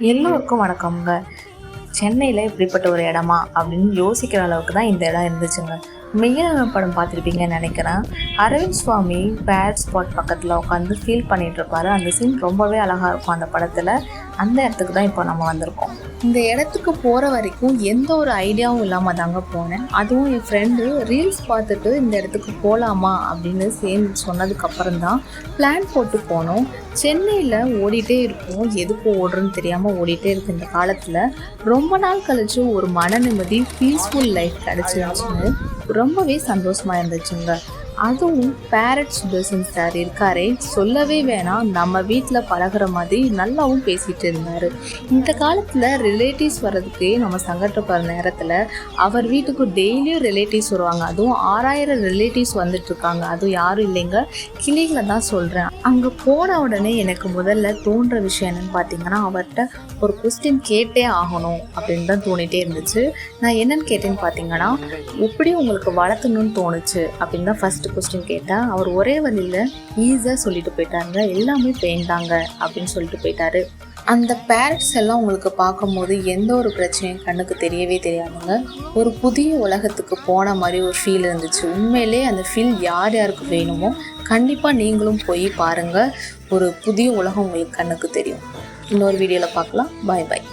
எல்லோருக்கும் வணக்கம்ங்க. சென்னையில் இப்படிப்பட்ட ஒரு இடமா அப்படின்னு யோசிக்கிற அளவுக்கு தான் இந்த இடம் இருந்துச்சுங்க. மெய்யழகன் படம் பார்த்துருப்பீங்கன்னு நினைக்கிறேன். அரவிந்த் சுவாமி பேட் ஸ்பாட் பக்கத்தில் உட்காந்து ஃபீல் பண்ணிகிட்டு இருப்பார். அந்த சீன் ரொம்பவே அழகாக இருக்கும் அந்த படத்தில். அந்த இடத்துக்கு தான் இப்போ நம்ம வந்திருக்கோம். இந்த இடத்துக்கு போகிற வரைக்கும் எந்த ஒரு ஐடியாவும் இல்லாமல் தாங்க போனேன். அதுவும் என் ஃப்ரெண்டு ரீல்ஸ் பார்த்துட்டு இந்த இடத்துக்கு போகலாமா அப்படின்னு சேர்ந்து சொன்னதுக்கப்புறம் தான் பிளான் போட்டு போனோம். சென்னையில் ஓடிட்டே இருக்கும், எதுக்கு ஓடுறோன்னு தெரியாமல் ஓடிட்டே இருக்கு. இந்த காலத்தில் ரொம்ப நாள் கழிச்சு ஒரு மன நிம்மதி பீஸ்ஃபுல் லைஃப் கிடச்சிருந்துச்சுன்னு ரொம்பவே சந்தோஷமாக இருந்துச்சுங்க. அதுவும் பேரட் சுதர்சன் சார் இருக்காரே, சொல்லவே வேணாம். நம்ம வீட்டில் பழகிற மாதிரி நல்லாவும் பேசிகிட்டு இருந்தார். இந்த காலத்தில் ரிலேட்டிவ்ஸ் வர்றதுக்கே நம்ம சங்கடப்படுற நேரத்தில் அவர் வீட்டுக்கு டெய்லியும் ரிலேட்டிவ்ஸ் வருவாங்க. அதுவும் 6000 ரிலேட்டிவ்ஸ் வந்துட்டுருக்காங்க. அதுவும் யாரும் இல்லைங்க, கிளிகளை தான் சொல்கிறேன். அங்கே போன உடனே எனக்கு முதல்ல தோன்ற விஷயம் என்னென்னு பார்த்தீங்கன்னா, அவர்கிட்ட ஒரு கொஸ்டின் கேட்டே ஆகணும் அப்படின்னு தான் தோணிகிட்டே இருந்துச்சு. நான் என்னென்னு கேட்டேன்னு பார்த்தீங்கன்னா, எப்படி உங்களுக்கு வளர்த்தணும்னு தோணுச்சு அப்படின்னு தான் ஃபஸ்ட்டு கொஸ்டின் கேட்டேன். அவர் ஒரே வழியில் ஈஸியாக சொல்லிட்டு போயிட்டாருங்க. எல்லாமே பெயின் தாங்க அப்படின்னு சொல்லிட்டு போயிட்டாரு. அந்த பேரட்ஸ் எல்லாம் உங்களுக்கு பார்க்கும்போது எந்த ஒரு பிரச்சனையும் கண்ணுக்கு தெரியவே தெரியாதுங்க. ஒரு புதிய உலகத்துக்கு போன மாதிரி ஒரு ஃபீல் இருந்துச்சு. உண்மையிலே அந்த ஃபீல் யார் யாருக்கு வேணுமோ கண்டிப்பாக நீங்களும் போய் பாருங்கள். ஒரு புதிய உலகம் உங்களுக்கு கண்ணுக்கு தெரியும். இன்னொரு வீடியோவில் பார்க்கலாம். பாய் பாய்.